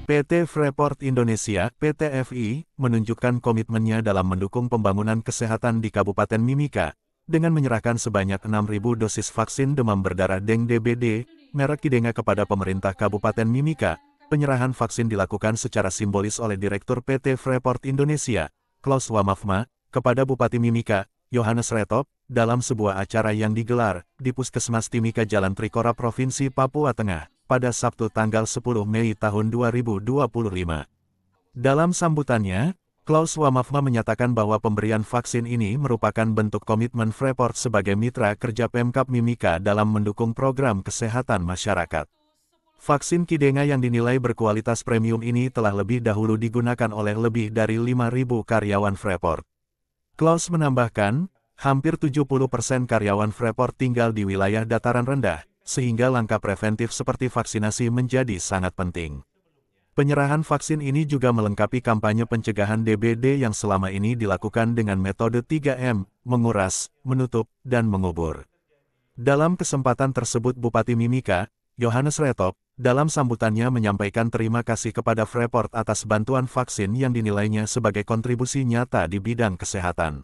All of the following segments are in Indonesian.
PT Freeport Indonesia (PT FI) menunjukkan komitmennya dalam mendukung pembangunan kesehatan di Kabupaten Mimika, dengan menyerahkan sebanyak 6.000 dosis vaksin demam berdarah Deng DBD, merek Kidenga kepada pemerintah Kabupaten Mimika. Penyerahan vaksin dilakukan secara simbolis oleh Direktur PT Freeport Indonesia, Klaus Wamafma, kepada Bupati Mimika, Yohanes Retop, dalam sebuah acara yang digelar di Puskesmas Timika Jalan Trikora Provinsi Papua Tengah, pada Sabtu tanggal 10 Mei tahun 2025. Dalam sambutannya, Klaus Wamafma menyatakan bahwa pemberian vaksin ini merupakan bentuk komitmen Freeport sebagai mitra kerja Pemkab Mimika dalam mendukung program kesehatan masyarakat. Vaksin Kidenga yang dinilai berkualitas premium ini telah lebih dahulu digunakan oleh lebih dari 5.000 karyawan Freeport. Klaus menambahkan, hampir 70% karyawan Freeport tinggal di wilayah dataran rendah, sehingga langkah preventif seperti vaksinasi menjadi sangat penting. Penyerahan vaksin ini juga melengkapi kampanye pencegahan DBD yang selama ini dilakukan dengan metode 3M, menguras, menutup, dan mengubur. Dalam kesempatan tersebut Bupati Mimika, Yohanes Retop, dalam sambutannya menyampaikan terima kasih kepada Freeport atas bantuan vaksin yang dinilainya sebagai kontribusi nyata di bidang kesehatan.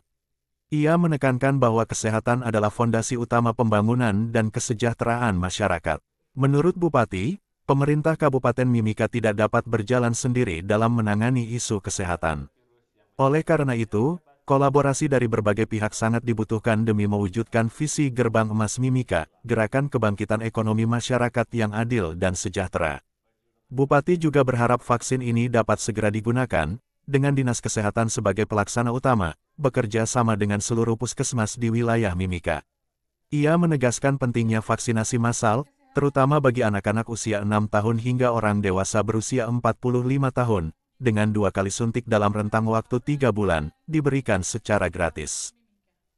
Ia menekankan bahwa kesehatan adalah fondasi utama pembangunan dan kesejahteraan masyarakat. Menurut Bupati, pemerintah Kabupaten Mimika tidak dapat berjalan sendiri dalam menangani isu kesehatan. Oleh karena itu, kolaborasi dari berbagai pihak sangat dibutuhkan demi mewujudkan visi Gerbang Emas Mimika, gerakan kebangkitan ekonomi masyarakat yang adil dan sejahtera. Bupati juga berharap vaksin ini dapat segera digunakan, dengan Dinas Kesehatan sebagai pelaksana utama, bekerja sama dengan seluruh puskesmas di wilayah Mimika. Ia menegaskan pentingnya vaksinasi massal, terutama bagi anak-anak usia 6 tahun hingga orang dewasa berusia 45 tahun, dengan 2 kali suntik dalam rentang waktu 3 bulan, diberikan secara gratis.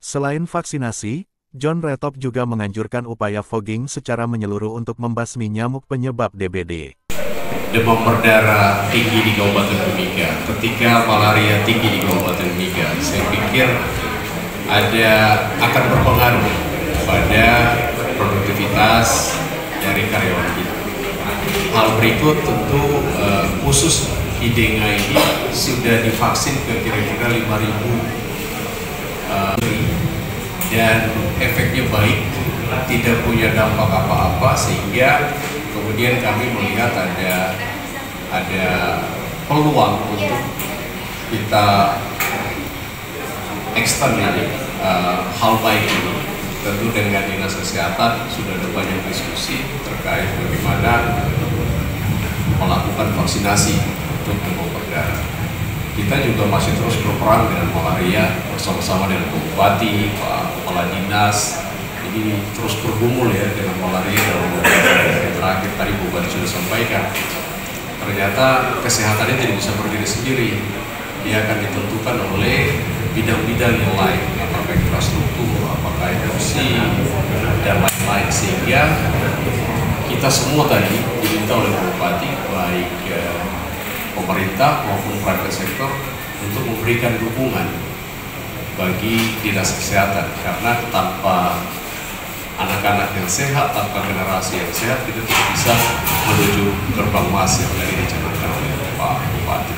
Selain vaksinasi, John Retop juga menganjurkan upaya fogging secara menyeluruh untuk membasmi nyamuk penyebab DBD. Demam berdarah tinggi di Kabupaten Mimika, ketika malaria tinggi di Kabupaten Mimika, saya pikir akan berpengaruh pada produktivitas dari karyawan kita. Hal berikut tentu khusus Kidenga ini sudah divaksin ke kira-kira 5.000 dan efeknya baik, tidak punya dampak apa-apa, sehingga kemudian kami melihat ada peluang untuk kita extend ini hal baik ini. Tentu dengan Dinas Kesehatan sudah ada banyak diskusi terkait bagaimana melakukan vaksinasi untuk demam berdarah. Kita juga masih terus berperang dengan malaria bersama-sama dengan Bupati, Pak Kepala Dinas. Ini terus bergumul ya dengan malaria dalam beberapa terakhir tadi Bupati sudah sampaikan. Ternyata kesehatan ini tidak bisa berdiri sendiri. Dia akan ditentukan oleh bidang-bidang yang lain, apakah infrastruktur, apakah ekonomi, dan lain-lain. Sehingga kita semua tadi diminta oleh Bupati, baik pemerintah maupun private sector, untuk memberikan dukungan bagi Dinas Kesehatan, karena tanpa anak-anak yang sehat, tanpa generasi yang sehat, kita tidak bisa menuju gerbang emas yang tadi dicanangkan oleh Pak Bupati.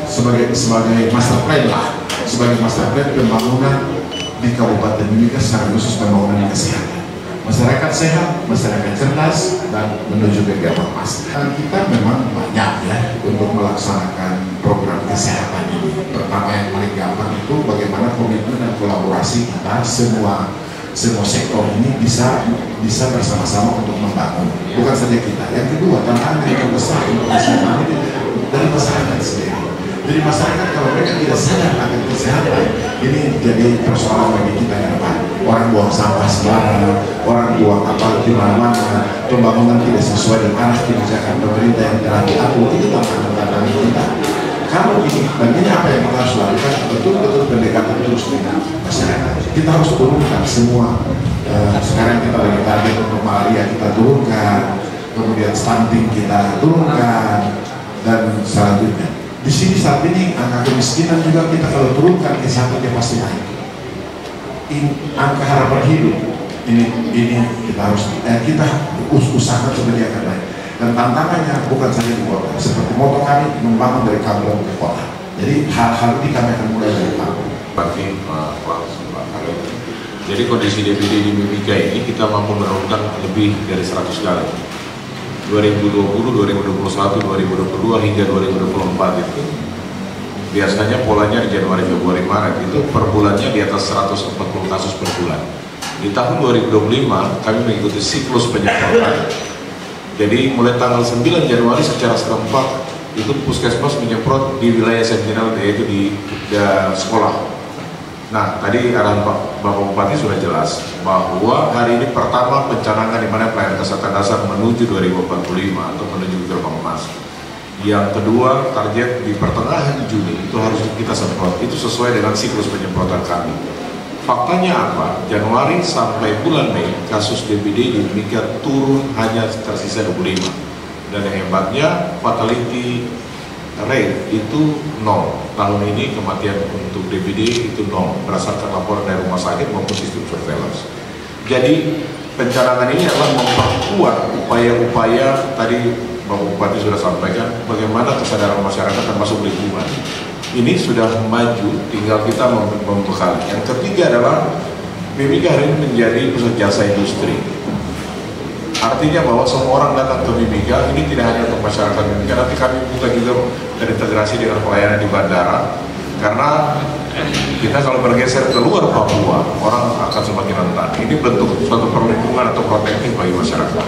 Sebagai master plan lah, sebagai master plan pembangunan di Kabupaten Mimika, secara khusus pembangunan kesehatan. Masyarakat sehat, masyarakat cerdas, dan menuju ke gerbang emas. Kita memang banyak ya untuk melaksanakan program kesehatan ini. Pertama yang paling gampang itu bagaimana komitmen dan kolaborasi kita semua sektor ini bisa bersama-sama untuk membangun. Bukan saja kita. Yang kedua, tantangan yang terbesar untuk kesehatan ini dari masyarakat sendiri. Jadi masyarakat kalau mereka tidak sadar akan kesehatan, ini jadi persoalan bagi kita ke depan. Orang buang sampah sembarangan, orang buang apa di mana-mana, pembangunan tidak sesuai dengan arah kebijakan pemerintah yang telah diatur. Itu tantangan kita. Kalau ini, dan ini apa yang kita harus lakukan, betul-betul pendekatan terus dengan masyarakat. Kita harus turunkan semua. Sekarang kita lagi target untuk malaria kita turunkan, kemudian stunting kita turunkan, dan selanjutnya. Di sini saat ini angka kemiskinan juga kita kalau turunkan, kesehatannya pasti naik. Angka harapan hidup ini kita harus kita usahakan supaya dia akan naik. Dan tantangannya bukan saja di kota, seperti moto kami membangun dari kampung ke kota. Jadi hal-hal ini kami akan mulai dari kampung. Jadi kondisi DBD di Mimika ini kita mampu menurunkan lebih dari 100 kali. 2020, 2021, 2022 hingga 2024 itu biasanya polanya di Januari, Februari, Maret itu per bulannya di atas 140 kasus per bulan. Di tahun 2025 kami mengikuti siklus penyemprotan. Jadi mulai tanggal 9 Januari secara serempak itu puskesmas menyemprot di wilayah sentinel, yaitu di sekolah. Nah, tadi arahan Bapak Bupati sudah jelas bahwa hari ini pertama pencanangan di mana pelayanan kesehatan dasar menuju 2045 atau menuju gerbang emas. Yang kedua, target di pertengahan Juni itu harus kita semprot. Itu sesuai dengan siklus penyemprotan kami. Faktanya apa? Januari sampai bulan Mei kasus DBD di Mimika turun hanya tersisa 25. Dan yang hebatnya fatality rate itu 0. Tahun ini kematian untuk DBD itu 0 berdasarkan laporan dari rumah sakit maupun sistem surveillance. Jadi pencanangan ini adalah memperkuat upaya-upaya tadi Bapak Bupati sudah sampaikan bagaimana kesadaran masyarakat termasuk lingkungan. Ini sudah maju, tinggal kita membekali. Yang ketiga adalah Mimika hari ini menjadi pusat jasa industri. Artinya bahwa semua orang datang ke Mimika ini tidak hanya untuk masyarakat Mimika, tapi kami buka juga terintegrasi dengan pelayanan di bandara. Karena kita kalau bergeser ke luar Papua, orang akan semakin rentan. Ini bentuk suatu perlindungan atau protektif bagi masyarakat.